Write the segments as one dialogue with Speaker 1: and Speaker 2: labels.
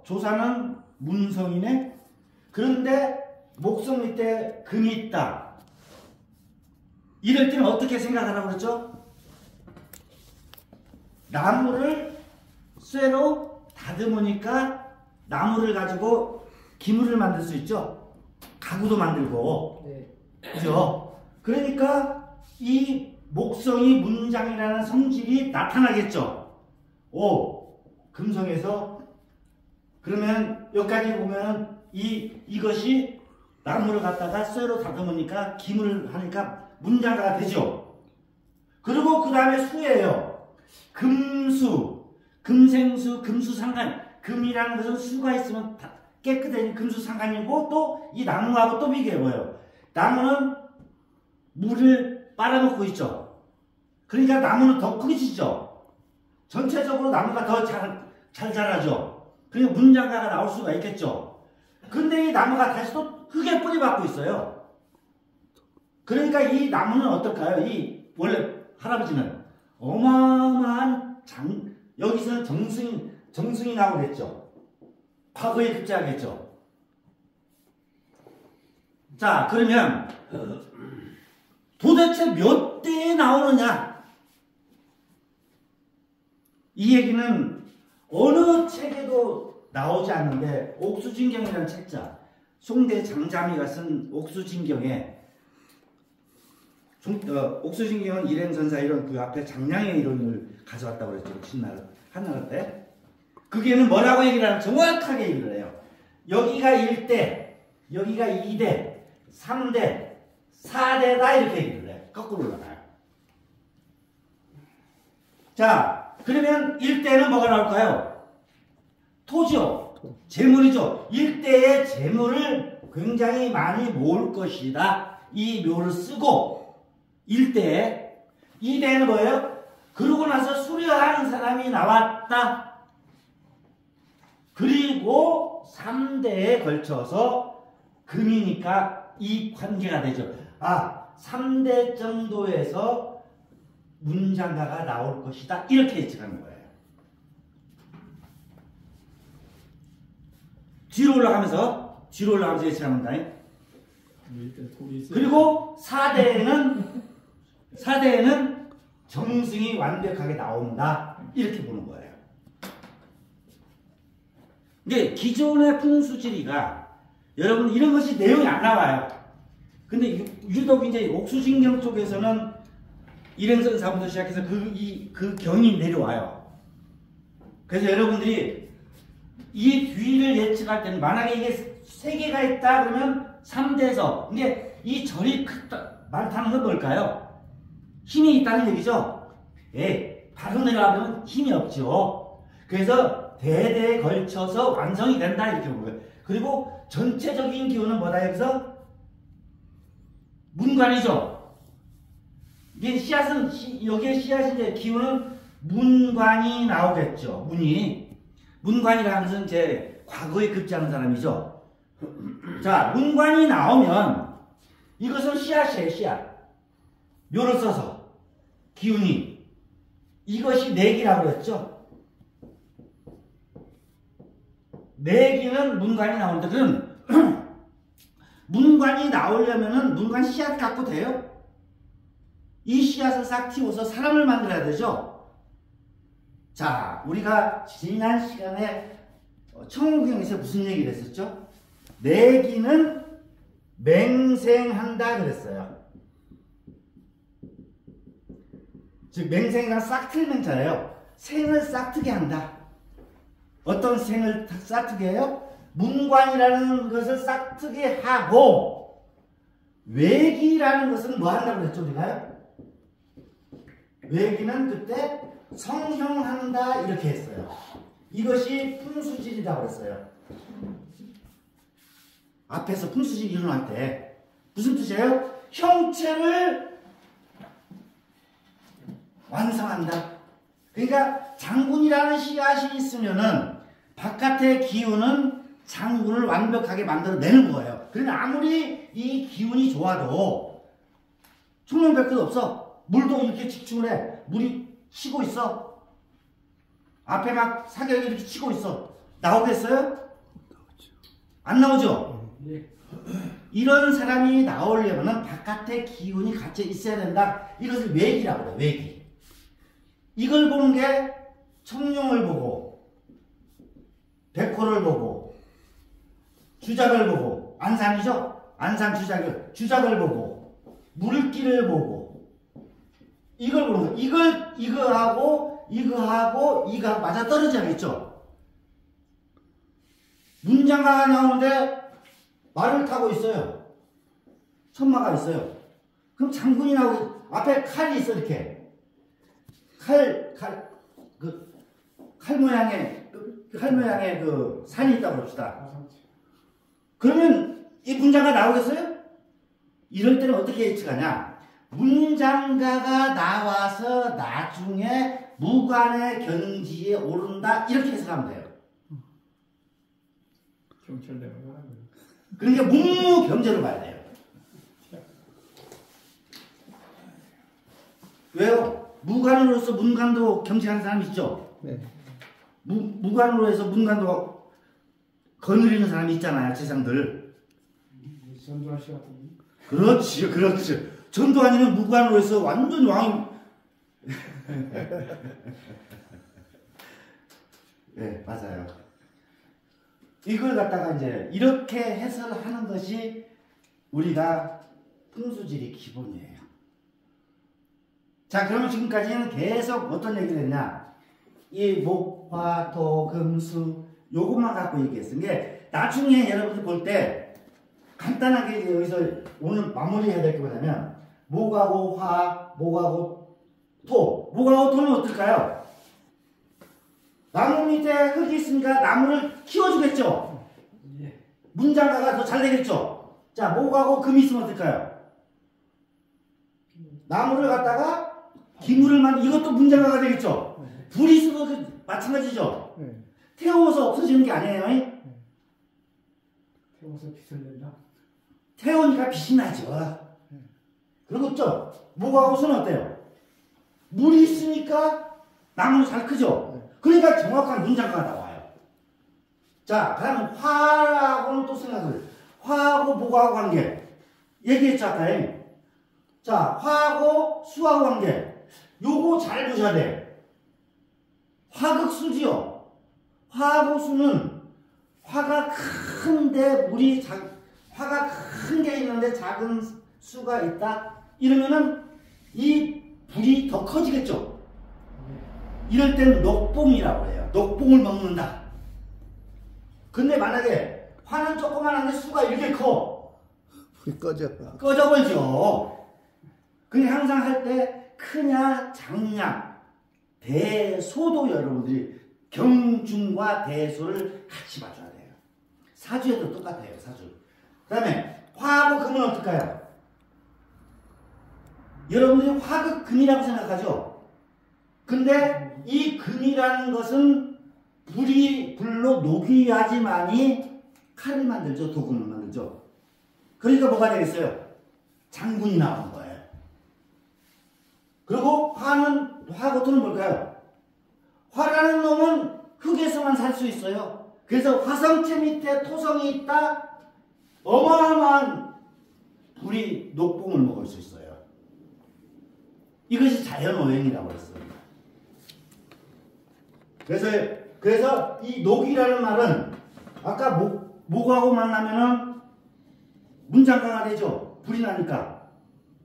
Speaker 1: 조사는 문성이네. 그런데 목성 밑에 금이 있다. 이럴 때는 어떻게 생각하라고 그랬죠? 나무를 쇠로 다듬으니까 나무를 가지고 기물을 만들 수 있죠. 가구도 만들고.
Speaker 2: 네.
Speaker 1: 그죠? 그러니까 이 목성이 문장이라는 성질이 나타나겠죠. 오, 금성에서 그러면 여기까지 보면 이것이 나무를 갖다가 쇠로 다듬으니까 기물을 하니까 문장가가 되죠. 그리고 그 다음에 수예요. 금수, 금생수, 금수상간. 금이라는 것은 수가 있으면 깨끗해진 금수상간이고 또 이 나무하고 또 비교해봐요. 나무는 물을 빨아먹고 있죠. 그러니까 나무는 더 크게 지죠. 전체적으로 나무가 더 잘 자라죠. 그러니까 문장가가 나올 수가 있겠죠. 근데 이 나무가 다시 또 흙에 뿌리 박고 있어요. 그러니까 이 나무는 어떨까요? 이 원래 할아버지는 어마어마한 여기서는 정승이 나오겠죠. 과거에 급제하겠죠. 자, 그러면 도대체 몇 대에 나오느냐? 이 얘기는 어느 책에도 나오지 않는데 옥수진경이라는 책자, 송대 장자미가 쓴 옥수진경에 옥수진경은 일행선사 이론 그 앞에 장량의 이론을 가져왔다고 그랬죠. 한나라 때. 그게는 뭐라고 얘기를 하면 정확하게 얘기를 해요. 여기가 1대, 여기가 2대, 3대, 4대다 이렇게 얘기를 해요. 거꾸로 올라가요. 자, 그러면 1대는 뭐가 나올까요? 토죠. 재물이죠. 1대의 재물을 굉장히 많이 모을 것이다. 이 묘를 쓰고 1대에 2대는 뭐예요? 그러고 나서 수료하는 사람이 나왔다. 그리고 3대에 걸쳐서 금이니까 이 관계가 되죠. 아, 3대 정도에서 문장가가 나올 것이다. 이렇게 예측하는 거예요. 뒤로 올라가면서 예측합니다. 그리고 4대에는 정승이 완벽하게 나온다. 이렇게 보는 거예요. 근데 기존의 풍수지리가 여러분 이런 것이 내용이 안 나와요. 근데 유독 이제 옥수진경 쪽에서는 일행선사부터 시작해서 그 경이 내려와요. 그래서 여러분들이 이 뒤를 예측할 때는 만약에 이게 3개가 있다 그러면 3대에서 근데 이 절이 많다는 건 뭘까요? 힘이 있다는 얘기죠. 예, 바로 내려가면 힘이 없죠. 그래서 대대에 걸쳐서 완성이 된다 이렇게 보는 거예요. 그리고 전체적인 기운은 뭐다 여기서? 문관이죠. 이게 여기에 씨앗인데 기운은 문관이 나오겠죠. 문관이라는 것은 제 과거에 급제하는 사람이죠. 자, 문관이 나오면 이것은 씨앗이에요. 씨앗. 묘를 써서 기운이 이것이 내기라고 했죠. 내기는 문관이 나오는데 그럼 문관이 나오려면은 문관 씨앗 갖고 돼요? 이 씨앗을 싹 틔워서 사람을 만들어야 되죠. 자, 우리가 지난 시간에 청호경에서 무슨 얘기를 했었죠? 내기는 맹생한다 그랬어요. 즉 맹생이란 싹틀 맹자예요. 생을 싹트게 한다. 어떤 생을 싹트게 해요? 문관이라는 것을 싹트게 하고 외기라는 것은 뭐 한다고 그랬죠 우리가요? 외기는 그때 성형한다 이렇게 했어요. 이것이 풍수질이라고 그랬어요. 앞에서 풍수질 이론할 때 무슨 뜻이에요? 형체를 완성한다. 그러니까 장군이라는 씨앗이 있으면은 바깥의 기운은 장군을 완벽하게 만들어내는 거예요. 그러면 아무리 이 기운이 좋아도 총명백도 없어. 물도 이렇게 집중을 해. 물이 치고 있어. 앞에 막 사격이 이렇게 치고 있어. 나오겠어요? 안 나오죠?
Speaker 2: 예.
Speaker 1: 이런 사람이 나오려면 바깥에 기운이 갇혀 있어야 된다. 이것을 외기라고 해요. 외기. 이걸 보는 게 청룡을 보고 백호를 보고 주작을 보고 안산이죠? 안산 주작을 보고 물길을 보고 이걸 보는 거예요. 이거하고 이거 맞아 떨어져야겠죠? 문장가가 나오는데 말을 타고 있어요. 천마가 있어요. 그럼 장군이 나오고 앞에 칼이 있어 이렇게 칼 모양의 그 산이 있다고 합시다. 그러면 이 문장가 나오겠어요? 이럴 때는 어떻게 예측하냐? 문장가가 나와서 나중에 무관의 경지에 오른다 이렇게 해석하면 돼요.
Speaker 2: 경찰대가
Speaker 1: 그러니까 문무경제로 봐야 돼요. 왜요? 무관으로서 문관도 경지하는 사람이 있죠?
Speaker 3: 네.
Speaker 1: 무관으로 해서 문관도 거느리는 사람이 있잖아요. 재상들.
Speaker 2: 전두환 씨 같은
Speaker 1: 그렇지, 그렇지. 전두환이는 무관으로 해서 완전 왕이. 네, 맞아요. 이걸 갖다가 이제 이렇게 해석을 하는 것이 우리가 풍수지리 기본이에요. 자, 그러면 지금까지는 계속 어떤 얘기를 했냐? 이 목, 화, 토, 금, 수 요것만 갖고 얘기했은 게 나중에 여러분들 볼 때 간단하게 여기서 오늘 마무리해야 될 게 뭐냐면 목하고 화, 목하고 토. 목하고 토는 어떨까요? 나무 밑에 흙이 있으니까 나무를 키워주겠죠?
Speaker 2: 예.
Speaker 1: 문장가가 더 잘 되겠죠? 자, 목하고 금이 있으면 어떨까요? 나무를 갖다가 기물을 이것도 문장가가 되겠죠? 불이 있으면 마찬가지죠? 태워서 없어지는 게 아니에요.
Speaker 2: 태워서 빛을 낸다.
Speaker 1: 태우니까 빛이 나죠. 그리고 또 목하고 수는 어때요? 물이 있으니까 나무는 잘 크죠? 그러니까 정확한 문장가가 나와요. 자, 그러면 화하고는 또 생각을. 화하고 목하고 관계. 얘기했죠, 아까. 자, 화하고 수하고 관계. 요거 잘 보셔야 돼. 화극수지요. 화하고 수는 화가 큰데 화가 큰 게 있는데 작은 수가 있다. 이러면은 이 불이 더 커지겠죠. 이럴 때는 녹봉이라고 해요. 녹봉을 먹는다. 근데 만약에 화는 조그만한데 수가 이렇게 커.
Speaker 3: 불이 꺼져.
Speaker 1: 꺼져버리죠. 근데 항상 할 때 크냐 작냐 대소도 여러분들이 경중과 대소를 같이 봐줘야 돼요. 사주에도 똑같아요. 사주. 그 다음에 화하고 금은 어떨까요? 여러분들이 화극 금이라고 생각하죠? 근데 이 금이라는 것은 불로 녹여야지만이 칼을 만들죠. 도금을 만들죠. 그러니까 뭐가 되겠어요? 장군이 나오는 거예요. 그리고 화하고 토는 뭘까요? 화라는 놈은 흙에서만 살 수 있어요. 그래서 화성체 밑에 토성이 있다. 어마어마한 불이 녹봉을 먹을 수 있어요. 이것이 자연오행이라고 했어요. 그래서 이 녹이라는 말은 아까 목하고 만나면은 문장가가 되죠. 불이 나니까.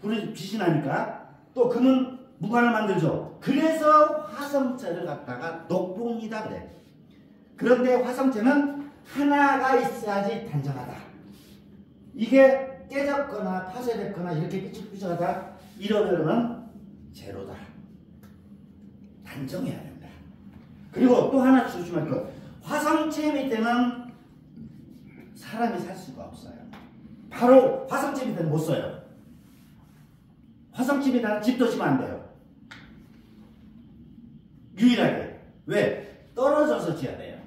Speaker 1: 빛이 나니까. 또 금은 무관을 만들죠. 그래서 화성체를 갖다가 녹봉이다 그래. 그런데 화성체는 하나가 있어야지 단정하다. 이게 깨졌거나 파쇄됐거나 이렇게 삐죽삐죽하다 이러면 제로다. 단정해야 된다. 그리고 또 하나 조심할 것. 화성체 밑에는 사람이 살 수가 없어요. 바로 화성체 밑에는 못 써요. 화성집에다가 집도 지면 안 돼요. 유일하게. 왜? 떨어져서 지어야 돼요.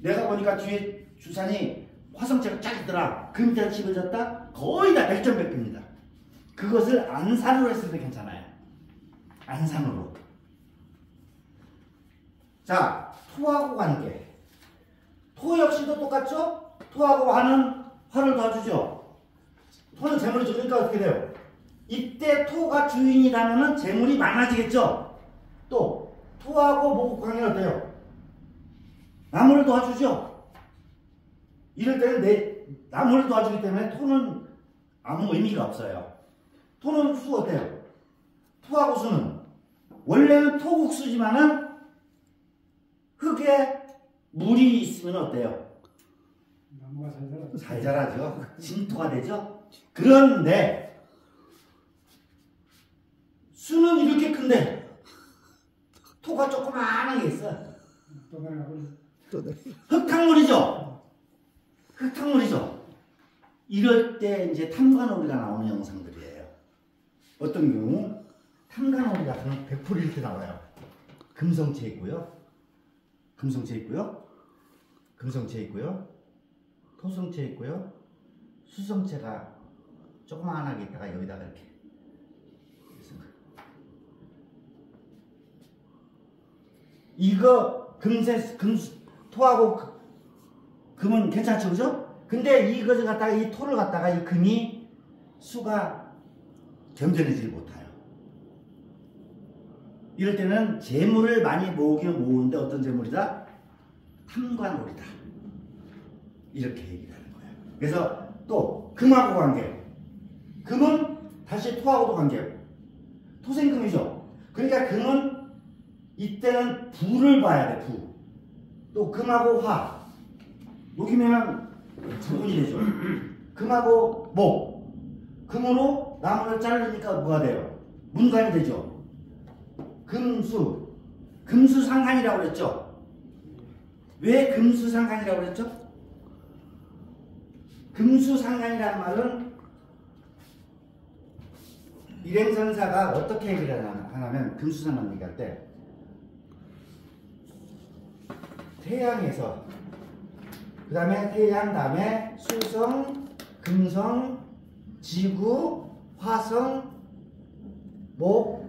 Speaker 1: 내가 보니까 뒤에 주산이 화성체가 쫙 있더라. 그 밑에다 집을 졌다? 거의 다 100점 100입니다. 그것을 안산으로 했을 때 괜찮아요. 안산으로. 자, 토하고 관계. 역시도 똑같죠? 토하고 화는 화를 도와주죠. 토는 재물이죠. 그러니까 어떻게 돼요? 이때 토가 주인이라면 재물이 많아지겠죠. 또 토하고 목 관계는 어때요? 나무를 도와주죠. 이럴 때는 나무를 도와주기 때문에 토는 아무 의미가 없어요. 토는 수 어때요? 토하고 수는 원래는 토국수지만은 흙에 물이 있으면 어때요?
Speaker 2: 나무가 잘 자라죠.
Speaker 1: 잘 자라죠. 진토가 되죠. 그런데 수는 이렇게 큰데 토가 조그마하게 있어.
Speaker 2: 또 내려가고
Speaker 1: 흙탕물이죠. 흙탕물이죠. 이럴 때 이제 탐관오리가 나오는 영상들이에요. 어떤 경우 탐관오리 같은 100% 이렇게 나와요. 금성체 있고요. 금성체 있고요. 금성체 있고요. 토성체 있고요. 수성체가 조그마하게 있다가 여기다가 이렇게. 이거 토하고 금은 괜찮죠, 그죠? 근데 이것을 갖다가 이 토를 갖다가 이 금이 수가 견뎌내지 못해요. 이럴 때는 재물을 많이 모으기는 모으는데 어떤 재물이다? 탐관오리다. 이렇게 얘기를 하는 거예요. 그래서 또 금하고 관계. 금은 다시 토하고도 관계예요. 토생금이죠. 그러니까 금은 이때는 부를 봐야 돼. 부. 또 금하고 화. 녹이면 전분이 되죠. 금하고 목. 금으로 나무를 자르니까 뭐가 돼요? 문관이 되죠. 금수. 금수상간이라고 그랬죠. 왜 금수상간이라고 그랬죠? 금수상간이라는 말은 일행선사가 어떻게 얘기를 하냐면 금수상간 얘기할 때 태양에서 그 다음에 태양 다음에 수성, 금성, 지구, 화성, 목,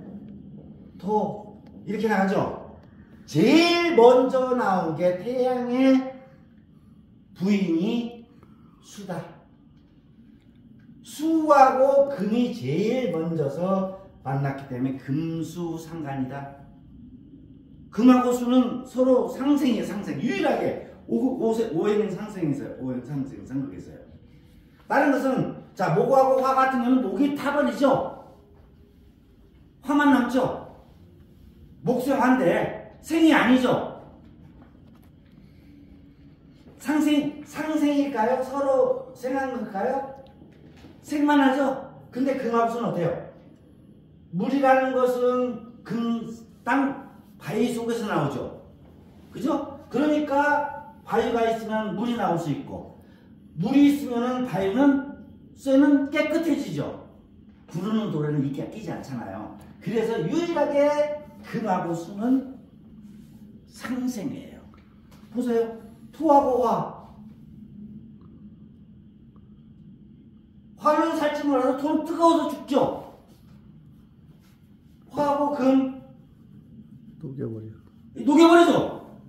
Speaker 1: 토 이렇게 나가죠. 제일 먼저 나온 게 태양의 부인이 수다. 수하고 금이 제일 먼저서 만났기 때문에 금수상간이다. 금하고 수는 서로 상생이에요. 상생. 유일하게 오행 상생이 있어요. 오행 상생 상극이 있어요. 다른 것은 자 목하고 화 같은 경우는 목이 타버리죠. 화만 남죠. 목생화인데 생이 아니죠. 상생일까요? 서로 생한 걸까요? 생만 하죠. 근데 금하고 수는 어때요? 물이라는 것은 땅 바위 속에서 나오죠. 그죠? 그러니까 바위가 있으면 물이 나올 수 있고 물이 있으면 바위는 쇠는 깨끗해지죠. 구르는 돌에는 이끼가 끼지 않잖아요. 그래서 유일하게 금하고 수는 상생이에요. 보세요. 토하고 화. 화는 살지 몰라도 토는 뜨거워서 죽죠. 화하고 금 녹여버리죠.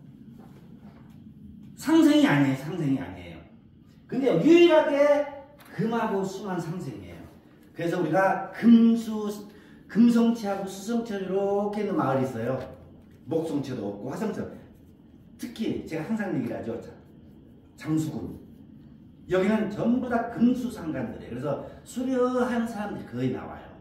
Speaker 1: 상생이 아니에요. 상생이 아니에요. 근데 유일하게 금하고 수만 상생이에요. 그래서 우리가 금성체하고 수성체로 이렇게 있는 마을이 있어요. 목성체도 없고 화성체. 특히 제가 항상 얘기를 하죠. 장수군. 여기는 전부 다 금수상간들이에요. 그래서 수려한 사람들이 거의 나와요.